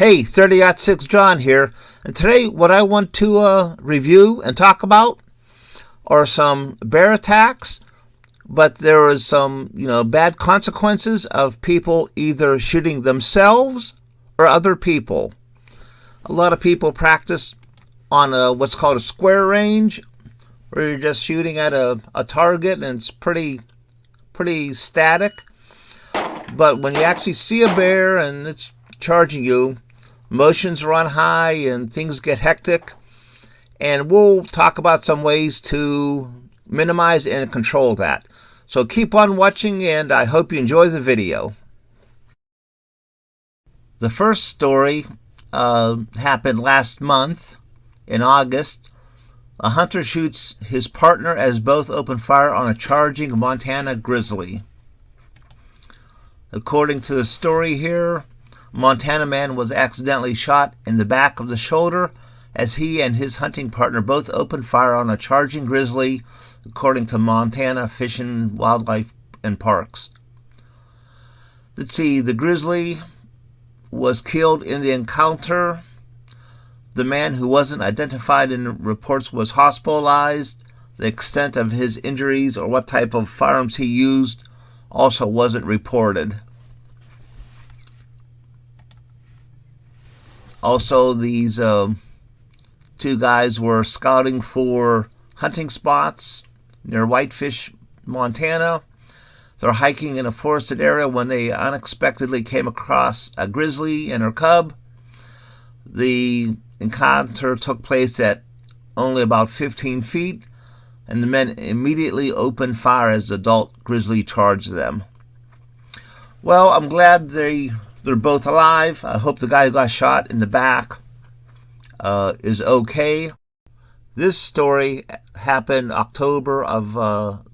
Hey, 30-06 John here, and today what I want to review and talk about are some bear attacks, but there was some, bad consequences of people either shooting themselves or other people. A lot of people practice on what's called a square range, where you're just shooting at a target and it's pretty static. But when you actually see a bear and it's charging you, emotions run high and things get hectic. And we'll talk about some ways to minimize and control that. So keep on watching, and I hope you enjoy the video. The first story happened last month in August. A hunter shoots his partner as both open fire on a charging Montana grizzly. According to the story here, a Montana man was accidentally shot in the back of the shoulder as he and his hunting partner both opened fire on a charging grizzly, according to Montana Fish and Wildlife and Parks. Let's see, the grizzly was killed in the encounter. The man, who wasn't identified in reports, was hospitalized. The extent of his injuries or what type of firearms he used also wasn't reported. Also, these two guys were scouting for hunting spots near Whitefish, Montana. They're hiking in a forested area when they unexpectedly came across a grizzly and her cub. The encounter took place at only about 15 feet, and the men immediately opened fire as the adult grizzly charged them. Well, I'm glad they're both alive. I hope the guy who got shot in the back is okay. This story happened October of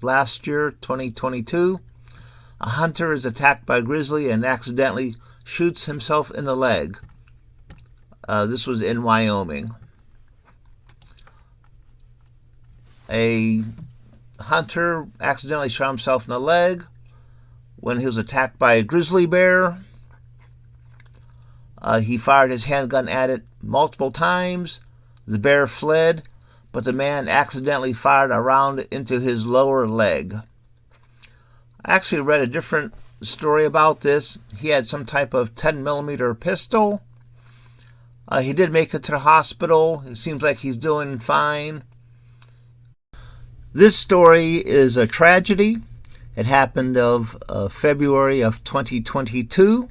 last year, 2022. A hunter is attacked by a grizzly and accidentally shoots himself in the leg. This was in Wyoming. A hunter accidentally shot himself in the leg when he was attacked by a grizzly bear. He fired his handgun at it multiple times. The bear fled, but the man accidentally fired a round into his lower leg. I actually read a different story about this. He had some type of 10mm pistol. He did make it to the hospital. It seems like he's doing fine. This story is a tragedy. It happened of February of 2022.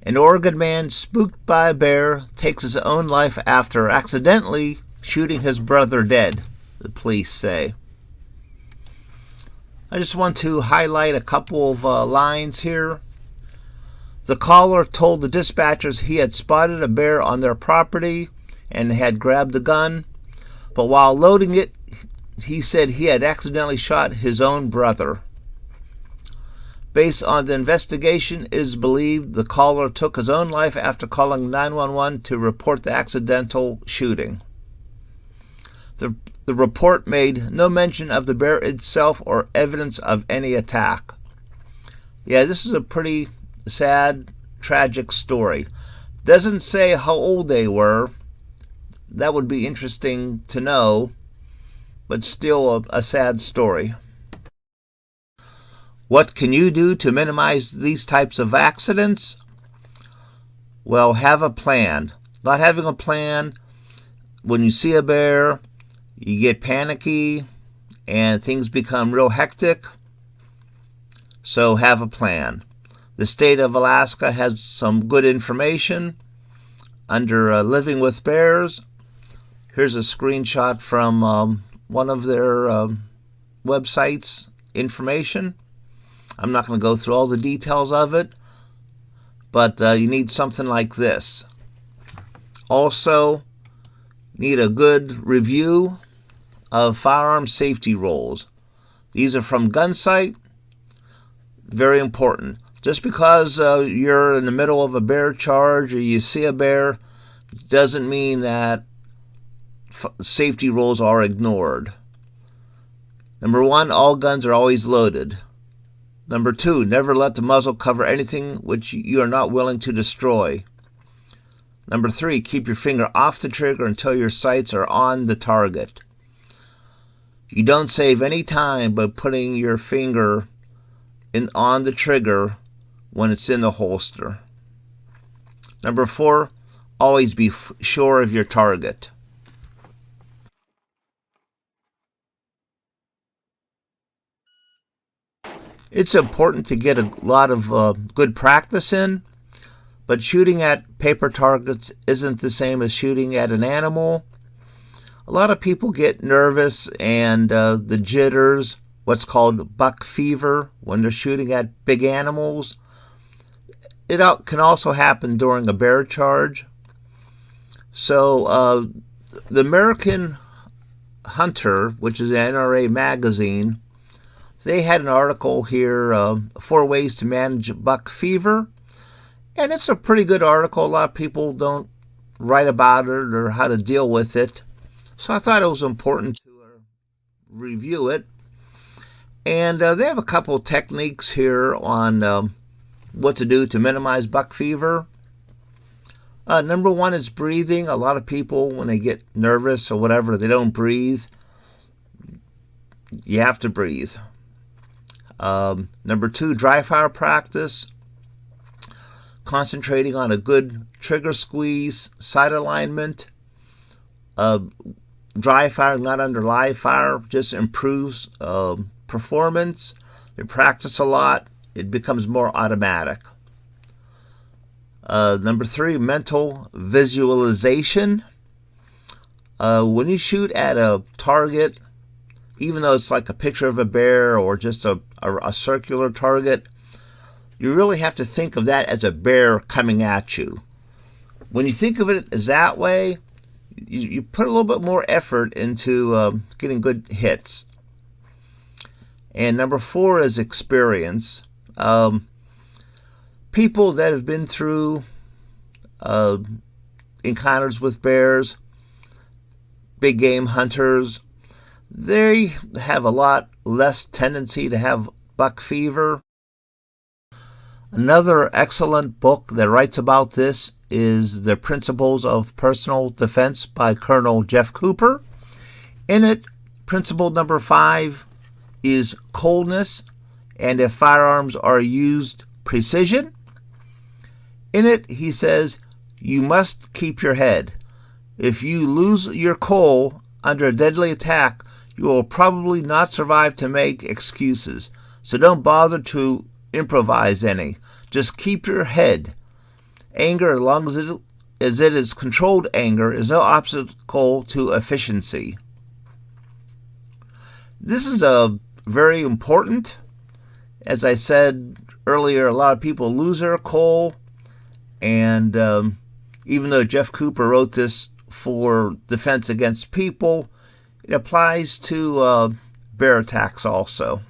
An Oregon man spooked by a bear takes his own life after accidentally shooting his brother dead, the police say. I just want to highlight a couple of lines here. The caller told the dispatchers he had spotted a bear on their property and had grabbed the gun, but while loading it, he said he had accidentally shot his own brother. Based on the investigation, it is believed the caller took his own life after calling 911 to report the accidental shooting. The report made no mention of the bear itself or evidence of any attack. Yeah, this is a pretty sad, tragic story. Doesn't say how old they were. That would be interesting to know, but still a sad story. What can you do to minimize these types of accidents? Well, have a plan. Not having a plan, when you see a bear, you get panicky and things become real hectic. So have a plan. The state of Alaska has some good information under Living with Bears. Here's a screenshot from one of their websites information. I'm not going to go through all the details of it, but you need something like this. Also, need a good review of firearm safety rules. These are from Gunsight. Very important. Just because you're in the middle of a bear charge or you see a bear doesn't mean that safety rules are ignored. Number 1, all guns are always loaded. Number 2, never let the muzzle cover anything which you are not willing to destroy. Number 3, keep your finger off the trigger until your sights are on the target. You don't save any time by putting your finger on the trigger when it's in the holster. Number 4, always be sure of your target. It's important to get a lot of good practice in, but shooting at paper targets isn't the same as shooting at an animal. A lot of people get nervous and the jitters, what's called buck fever, when they're shooting at big animals. It can also happen during a bear charge. So the American Hunter, which is an NRA magazine, they had an article here, 4 ways to manage buck fever. And it's a pretty good article. A lot of people don't write about it or how to deal with it. So I thought it was important to review it. And they have a couple of techniques here on what to do to minimize buck fever. Number 1 is breathing. A lot of people, when they get nervous or whatever, they don't breathe. You have to breathe. Number 2, dry fire practice. Concentrating on a good trigger squeeze, sight alignment. Dry fire, not under live fire, just improves performance. You practice a lot, it becomes more automatic. Number 3, mental visualization. When you shoot at a target, even though it's like a picture of a bear or just a circular target, you really have to think of that as a bear coming at you. When you think of it as that way, you put a little bit more effort into getting good hits. And number 4 is experience. People that have been through encounters with bears, big game hunters, they have a lot less tendency to have buck fever. Another excellent book that writes about this is The Principles of Personal Defense by Colonel Jeff Cooper. In it, principle number 5 is coldness, and if firearms are used, precision. In it, he says, you must keep your head. If you lose your cool under a deadly attack, you will probably not survive to make excuses. So don't bother to improvise any. Just keep your head. Anger, as long as it is controlled anger, is no obstacle to efficiency. This is very important. As I said earlier, a lot of people lose their cool, and even though Jeff Cooper wrote this for defense against people, it applies to bear attacks also.